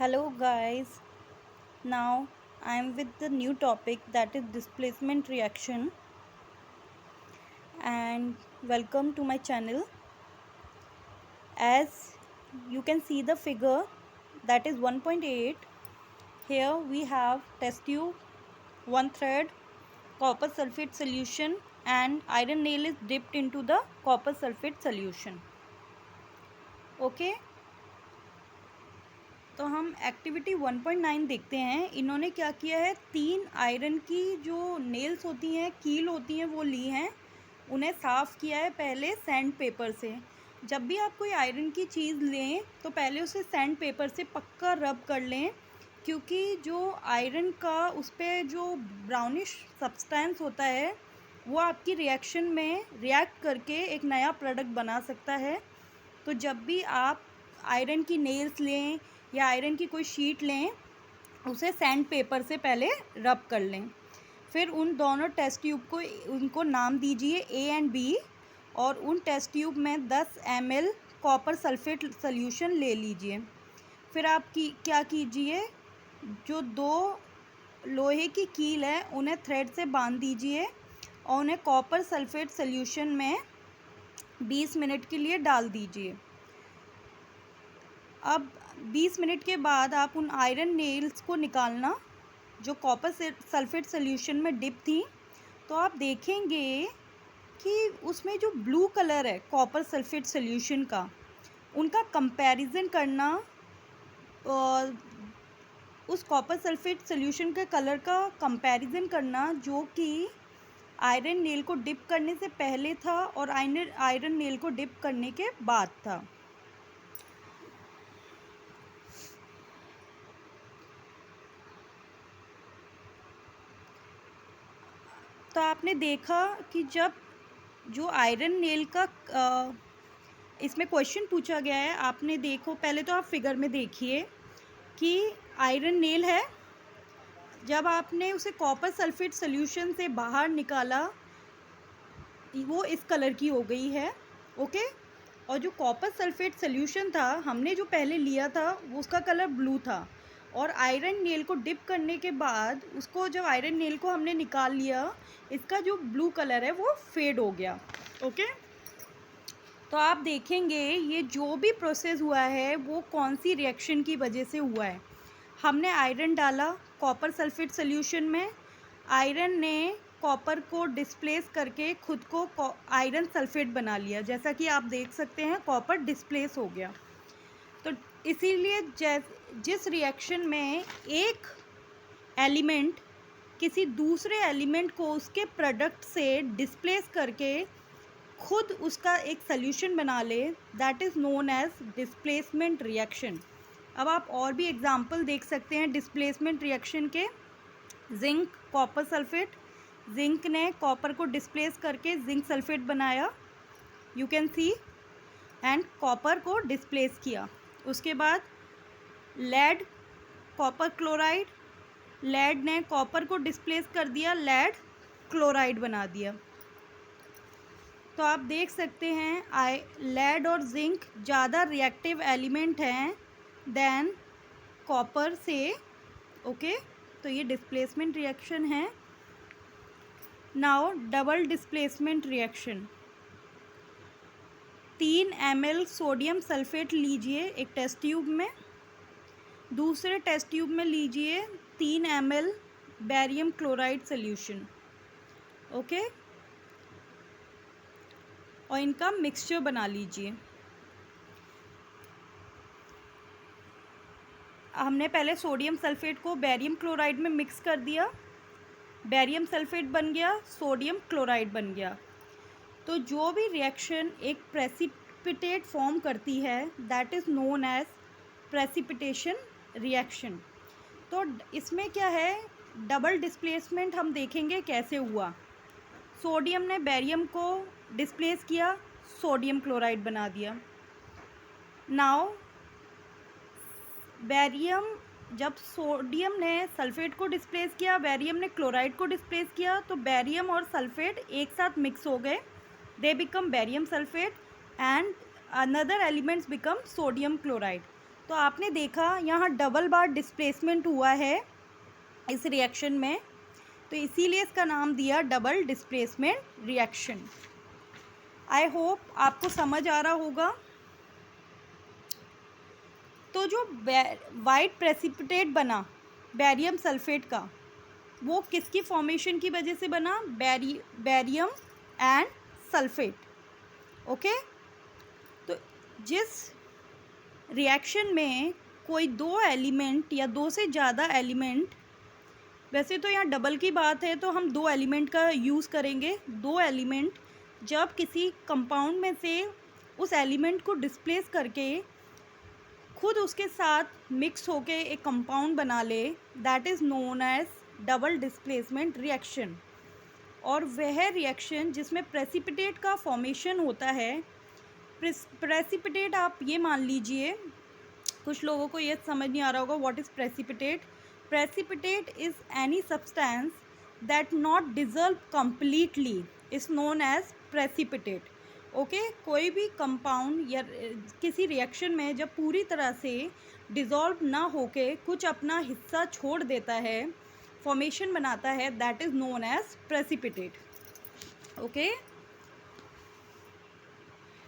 Hello guys, now I am with the new topic that is displacement reaction and welcome to my channel. As you can see the figure that is 1.8, here we have test tube, one thread, copper sulfate solution and iron nail is dipped into the copper sulfate solution. Okay. तो हम activity 1.9 देखते हैं। इन्होंने क्या किया है, 3 iron की जो नेल्स होती हैं, कील होती हैं, वो ली हैं, उन्हें साफ़ किया है पहले सैंड पेपर से। जब भी आप कोई आयरन की चीज़ लें तो पहले उसे सैंड पेपर से पक्का रब कर लें, क्योंकि जो आयरन का उस पर जो ब्राउनिश सब्सटेंस होता है वो आपकी रिएक्शन में रिएक्ट करके एक नया प्रोडक्ट बना सकता है। तो जब भी आप आयरन की नेल्स लें या आयरन की कोई शीट लें, उसे सैंड पेपर से पहले रब कर लें। फिर उन दोनों टेस्ट ट्यूब को उनको नाम दीजिए ए एंड बी, और उन टेस्ट ट्यूब में 10 ml कॉपर सल्फेट सॉल्यूशन ले लीजिए। फिर आप क्या कीजिए, जो 2 लोहे की कील है उन्हें थ्रेड से बांध दीजिए और उन्हें कॉपर सल्फेट सॉल्यूशन में 20 मिनट के लिए डाल दीजिए। अब 20 मिनट के बाद आप उन आयरन नेल्स को निकालना जो कॉपर सल्फेट सॉल्यूशन में डिप थी। तो आप देखेंगे कि उसमें जो ब्लू कलर है कॉपर सल्फेट सॉल्यूशन का, उनका कंपैरिजन करना और उस कॉपर सल्फेट सॉल्यूशन के कलर का कंपैरिजन करना जो कि आयरन नेल को डिप करने से पहले था और आयरन नेल को डिप करने के बाद था। तो आपने देखा कि जब जो आयरन नेल का इसमें क्वेश्चन पूछा गया है, आपने देखो, पहले तो आप फिगर में देखिए कि आयरन नेल है, जब आपने उसे कॉपर सल्फेट सॉल्यूशन से बाहर निकाला वो इस कलर की हो गई है। ओके। और जो कॉपर सल्फेट सॉल्यूशन था हमने जो पहले लिया था उसका कलर ब्लू था, और आयरन नेल को डिप करने के बाद उसको जब आयरन नेल को हमने निकाल लिया, इसका जो ब्लू कलर है वो फेड हो गया। ओके। तो आप देखेंगे ये जो भी प्रोसेस हुआ है वो कौन सी रिएक्शन की वजह से हुआ है। हमने आयरन डाला कॉपर सल्फेट सॉल्यूशन में, आयरन ने कॉपर को डिस्प्लेस करके खुद को आयरन सल्फेट बना लिया, जैसा कि आप देख सकते हैं कॉपर डिस्प्लेस हो गया। तो इसीलिए जिस रिएक्शन में एक एलिमेंट किसी दूसरे एलिमेंट को उसके प्रोडक्ट से डिस्प्लेस करके खुद उसका एक सॉल्यूशन बना ले, that is known as displacement reaction. अब आप और भी एग्जांपल देख सकते हैं डिस्प्लेसमेंट रिएक्शन के। जिंक कॉपर सल्फेट, जिंक ने कॉपर को डिस्प्लेस करके जिंक सल्फेट बनाया, you can see, and copper को डिस्प्लेस किया। उसके बाद लेड कॉपर क्लोराइड, लेड ने कॉपर को डिस्प्लेस कर दिया, लेड क्लोराइड बना दिया। तो आप देख सकते हैं लेड और जिंक ज़्यादा रिएक्टिव एलिमेंट हैं देन कॉपर से। ओके। तो ये डिस्प्लेसमेंट रिएक्शन है। Now double displacement reaction. 3 ml sodium sulphate लीजिए एक टेस्ट ट्यूब में, दूसरे टेस्ट ट्यूब में लीजिए 3 ml barium chloride solution. Okay. और इनका मिक्सचर बना लीजिए। हमने पहले सोडियम सल्फेट को बेरियम क्लोराइड में मिक्स कर दिया, बेरियम सल्फेट बन गया, सोडियम क्लोराइड बन गया। तो जो भी रिएक्शन एक प्रेसिपिटेट फॉर्म करती है that is known as precipitation reaction. तो इसमें क्या है, डबल डिस्प्लेसमेंट हम देखेंगे कैसे हुआ। सोडियम ने बेरियम को डिस्प्लेस किया, सोडियम क्लोराइड बना दिया। नाउ बेरियम, जब सोडियम ने सल्फेट को डिस्प्लेस किया, बेरियम ने क्लोराइड को डिस्प्लेस किया, तो बेरियम और सल्फेट एक साथ मिक्स हो गए, they become barium sulphate and another elements become sodium chloride. तो आपने देखा यहाँ डबल बार डिस्प्लेसमेंट हुआ है इस रिएक्शन में, तो इसीलिए इसका नाम दिया double displacement reaction. I hope आपको समझ आ रहा होगा। तो जो वाइट प्रेसिपिटेट बना बैरियम सल्फेट का, वो किसकी फॉर्मेशन की वजह से बना? Barium and sulphate. ओके, तो जिस रिएक्शन में कोई दो एलिमेंट या दो से ज़्यादा एलिमेंट, वैसे तो यहाँ डबल की बात है तो हम दो एलिमेंट का यूज़ करेंगे, दो एलिमेंट जब किसी कंपाउंड में से उस एलिमेंट को डिस्प्लेस करके खुद उसके साथ मिक्स होके एक कंपाउंड बना ले, that is known as double displacement reaction. और वह रिएक्शन जिसमें प्रेसिपिटेट का फॉर्मेशन होता है, प्रेसिपिटेट आप ये मान लीजिए, कुछ लोगों को ये समझ नहीं आ रहा होगा what is precipitate. Precipitate is any substance that not dissolve completely is known as precipitate. Okay, कोई भी कंपाउंड या किसी रिएक्शन में जब पूरी तरह से डिज़ोल्व ना होके कुछ अपना हिस्सा छोड़ देता है, फॉर्मेशन बनाता है, that is known as precipitate. Okay,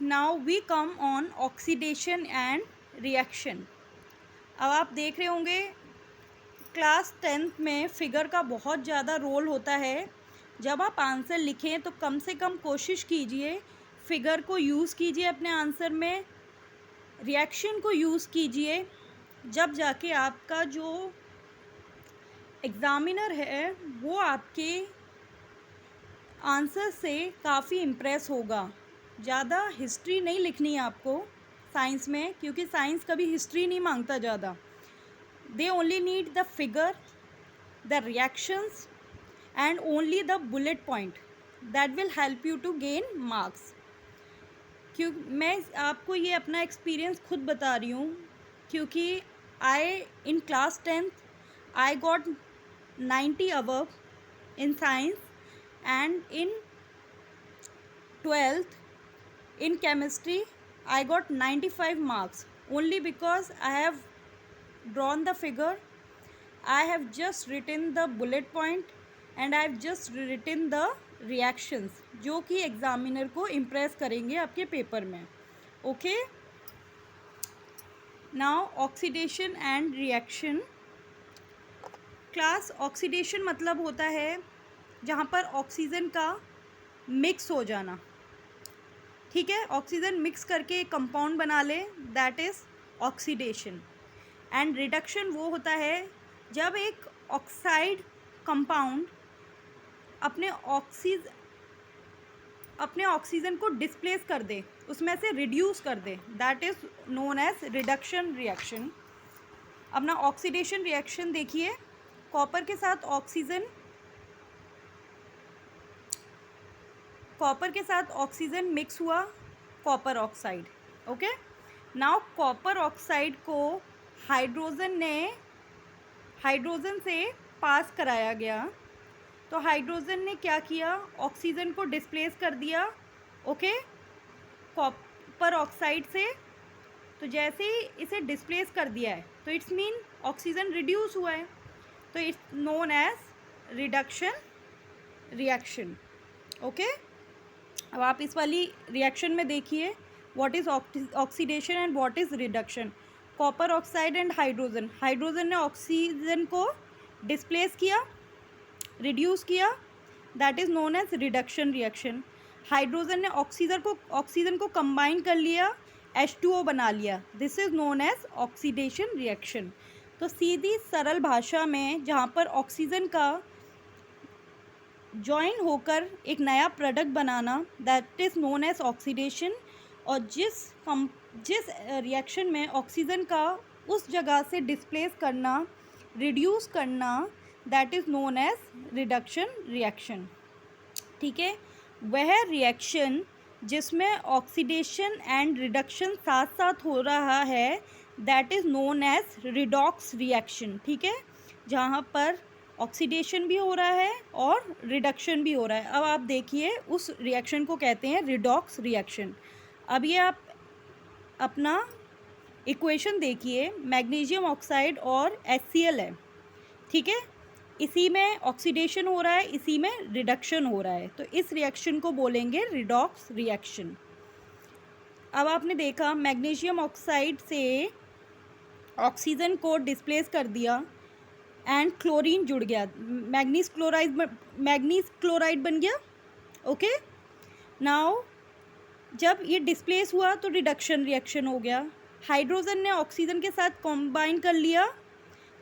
now we come on oxidation and reaction. अब आप देख रहे होंगे क्लास 10th में फिगर का बहुत ज़्यादा रोल होता है। जब आप आंसर लिखें तो कम से कम कोशिश कीजिए फिगर को यूज़ कीजिए अपने आंसर में, रिएक्शन को यूज़ कीजिए, जब जाके आपका जो एग्ज़ामिनर है वो आपके आंसर से काफ़ी इम्प्रेस होगा। ज़्यादा हिस्ट्री नहीं लिखनी है आपको साइंस में, क्योंकि साइंस कभी हिस्ट्री नहीं मांगता ज़्यादा। They only need the figure, the reactions and only the bullet point that will help you to gain marks. क्यों मैं आपको ये अपना एक्सपीरियंस खुद बता रही हूँ, क्योंकि I in class 10th I got 90 above in science, and in 12th in chemistry I got 95 marks, only because I have drawn the figure, I have just written the bullet point and I have just written the reactions, जो कि examiner को impress करेंगे आपके paper में। Okay, now oxidation and reaction. Class oxidation मतलब होता है जहाँ पर ऑक्सीजन का मिक्स हो जाना, ठीक है, ऑक्सीजन मिक्स करके एक कंपाउंड बना ले, that is oxidation. And reduction वो होता है जब एक ऑक्साइड कंपाउंड अपने ऑक्सीजन को डिस्प्लेस कर दे, उसमें से रिड्यूस कर दे, that is known as reduction reaction. अपना ऑक्सीडेशन रिएक्शन देखिए, कॉपर के साथ ऑक्सीजन मिक्स हुआ, copper oxide. Okay, now copper oxide को हाइड्रोजन से पास कराया गया, तो हाइड्रोजन ने क्या किया? ऑक्सीजन को डिस्प्लेस कर दिया। ओके, कॉपर ऑक्साइड से, तो जैसे ही इसे डिस्प्लेस कर दिया है तो इट्स मीन ऑक्सीजन रिड्यूस हुआ है, तो it's known as reduction reaction. Okay, अब आप इस वाली रिएक्शन में देखिए what is oxidation and what is reduction. Copper oxide and hydrogen ने ऑक्सीजन को डिस्प्लेस किया, रिड्यूस किया, that is known as reduction reaction. Hydrogen ने ऑक्सीजन को कंबाइन कर लिया, H2O बना लिया, this is known as oxidation reaction. तो सीधी सरल भाषा में जहाँ पर ऑक्सीजन का जॉइन होकर एक नया प्रोडक्ट बनाना, that is known as oxidation. और जिस रिएक्शन में ऑक्सीजन का उस जगह से डिस्प्लेस करना, रिड्यूस करना, that is known as reduction reaction. ठीक है, वह रिएक्शन जिसमें ऑक्सीडेशन एंड रिडक्शन साथ साथ हो रहा है, that is known as redox reaction. ठीक है, जहाँ पर ऑक्सीडेशन भी हो रहा है और रिडक्शन भी हो रहा है। अब आप देखिए उस रिएक्शन को कहते हैं रिडॉक्स रिएक्शन। अब ये आप अपना इक्वेशन देखिए, मैग्नीशियम ऑक्साइड और HCl है, ठीक है। इसी में ऑक्सीडेशन हो रहा है, इसी में रिडक्शन हो रहा है, तो इस रिएक्शन को बोलेंगे रिडॉक्स रिएक्शन। अब आपने देखा मैग्नीशियम ऑक्साइड से ऑक्सीजन को डिस्प्लेस कर दिया एंड क्लोरीन जुड़ गया, मैग्नीज क्लोराइड बन गया। ओके, नाउ जब ये डिस्प्लेस हुआ तो रिडक्शन रिएक्शन हो गया, हाइड्रोजन ने ऑक्सीजन के साथ कॉम्बाइन कर लिया,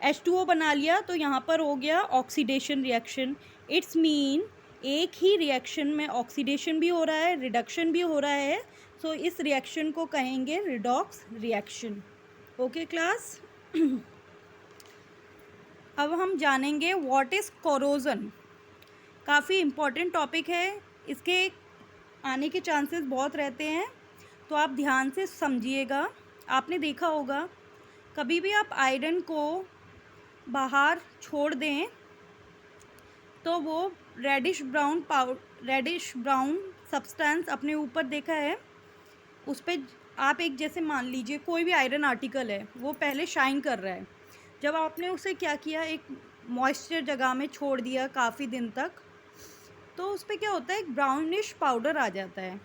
H2O बना लिया, तो यहाँ पर हो गया ऑक्सीडेशन रिएक्शन। इट्स मीन एक ही रिएक्शन में ऑक्सीडेशन भी हो रहा है, रिडक्शन भी हो रहा है, सो इस रिएक्शन को कहेंगे रिडॉक्स रिएक्शन। ओके क्लास, अब हम जानेंगे व्हाट इज़ कोरोजन। काफ़ी इम्पॉर्टेंट टॉपिक है, इसके आने के चांसेस बहुत रहते हैं, तो आप ध्यान से समझिएगा। आपने देखा होगा कभी भी आप आयरन को बाहर छोड़ दें तो वो रेडिश ब्राउन सब्सटेंस अपने ऊपर देखा है, उस पर आप एक जैसे मान लीजिए कोई भी आयरन आर्टिकल है, वो पहले शाइन कर रहा है, जब आपने उसे क्या किया, एक मॉइस्चर जगह में छोड़ दिया काफ़ी दिन तक, तो उस पर क्या होता है, एक ब्राउनिश पाउडर आ जाता है।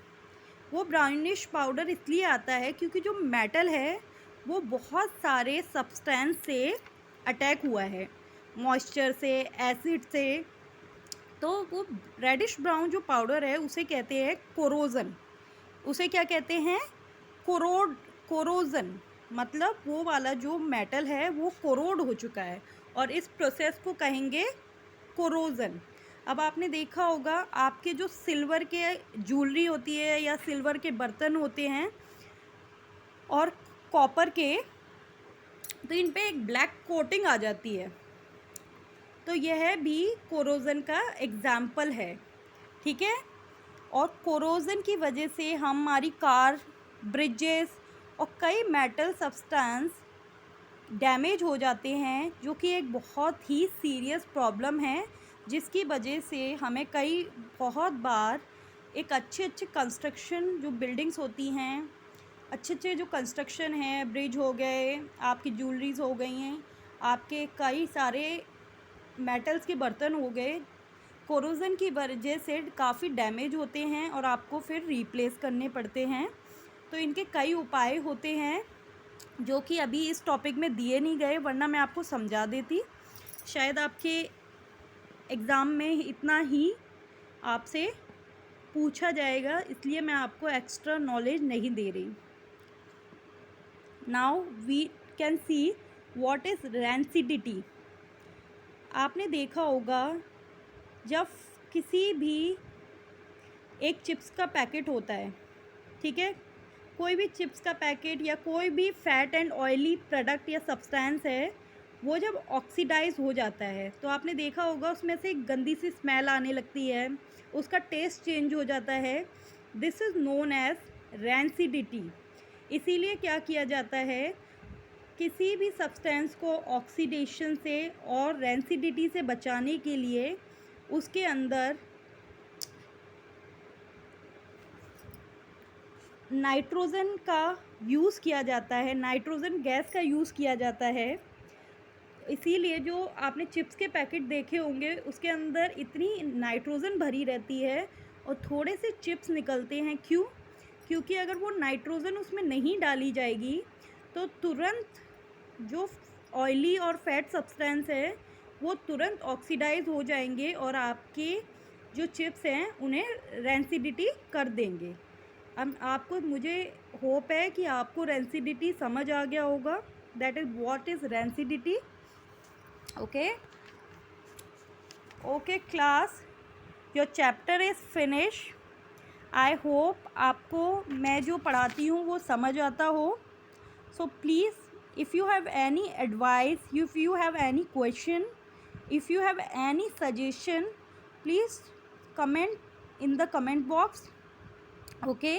वो ब्राउनिश पाउडर इसलिए आता है क्योंकि जो मेटल है वो बहुत सारे सब्सटेंस से अटैक हुआ है, मॉइस्चर से, एसिड से, तो वो रेडिश ब्राउन जो पाउडर है उसे कहते हैं कोरोजन। उसे क्या कहते हैं, कोरोजन, मतलब वो वाला जो मेटल है वो कोरोड हो चुका है, और इस प्रोसेस को कहेंगे कोरोजन। अब आपने देखा होगा आपके जो सिल्वर के ज्वेलरी होती है या सिल्वर के बर्तन होते हैं और कॉपर के, तो इन पे एक ब्लैक कोटिंग आ जाती है, तो यह भी कोरोजन का एग्जाम्पल है, ठीक है। और कोरोजन की वजह से हमारी कार, ब्रिजेस और कई मेटल सब्सटेंस डैमेज हो जाते हैं, जो कि एक बहुत ही सीरियस प्रॉब्लम है, जिसकी वजह से हमें बहुत बार एक अच्छे कंस्ट्रक्शन जो बिल्डिंग्स होती हैं, अच्छे जो कंस्ट्रक्शन हैं, ब्रिज हो गए, आपकी ज्वेलरीज हो गई हैं, आपके कई सारे मेटल्स के बर्तन हो गए, कोरोजन की वजह से काफ़ी डैमेज होते हैं और आपको फिर रिप्लेस करने पड़ते हैं। तो इनके कई उपाय होते हैं जो कि अभी इस टॉपिक में दिए नहीं गए, वरना मैं आपको समझा देती। शायद आपके एग्ज़ाम में इतना ही आपसे पूछा जाएगा, इसलिए मैं आपको एक्स्ट्रा नॉलेज नहीं दे रही। Now we can see what is rancidity. आपने देखा होगा जब किसी भी एक चिप्स का पैकेट होता है, ठीक है, कोई भी चिप्स का पैकेट या कोई भी फैट एंड ऑयली प्रोडक्ट या सब्सटेंस है, वो जब ऑक्सीडाइज हो जाता है तो आपने देखा होगा उसमें से एक गंदी सी स्मेल आने लगती है, उसका टेस्ट चेंज हो जाता है। This is known as rancidity. इसीलिए क्या किया जाता है, किसी भी सब्सटेंस को ऑक्सीडेशन से और रैंसिडिटी से बचाने के लिए उसके अंदर नाइट्रोजन का यूज़ किया जाता है, नाइट्रोजन गैस का यूज़ किया जाता है। इसीलिए जो आपने चिप्स के पैकेट देखे होंगे उसके अंदर इतनी नाइट्रोजन भरी रहती है और थोड़े से चिप्स निकलते हैं। क्यों? क्योंकि अगर वो नाइट्रोजन उसमें नहीं डाली जाएगी तो तुरंत जो ऑयली और फैट सब्सटेंस है वो तुरंत ऑक्सीडाइज हो जाएंगे और आपके जो चिप्स हैं उन्हें रैंसिडिटी कर देंगे। अब आपको, मुझे होप है कि आपको रैंसिडिटी समझ आ गया होगा, that is what is rancidity. Okay class, your chapter is finish. I hope आपको मैं जो पढ़ाती हूँ वो समझ आता हो। So please, if you have any advice, if you have any question, if you have any suggestion, please comment in the comment box. Okay,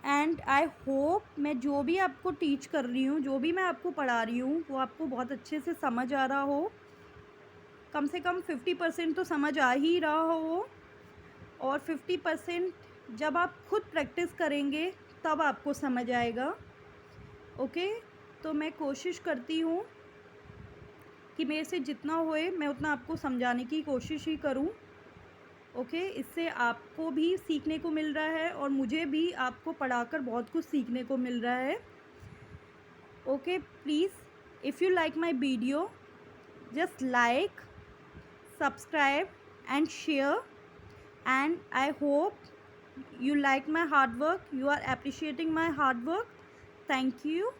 and I hope मैं जो भी आपको टीच कर रही हूँ, जो भी मैं आपको पढ़ा रही हूँ, वो आपको बहुत अच्छे से समझ आ रहा हो। कम से कम 50% तो समझ आ ही रहा हो, और 50% जब आप खुद प्रैक्टिस करेंगे तब आपको समझ आएगा। ओके, तो मैं कोशिश करती हूँ कि मेरे से जितना होए मैं उतना आपको समझाने की कोशिश ही करूँ। ओके, इससे आपको भी सीखने को मिल रहा है और मुझे भी आपको पढ़ाकर बहुत कुछ सीखने को मिल रहा है। Okay, please if you like my video, just like, subscribe and share, and I hope you like my hard work, you are appreciating my hard work. Thank you.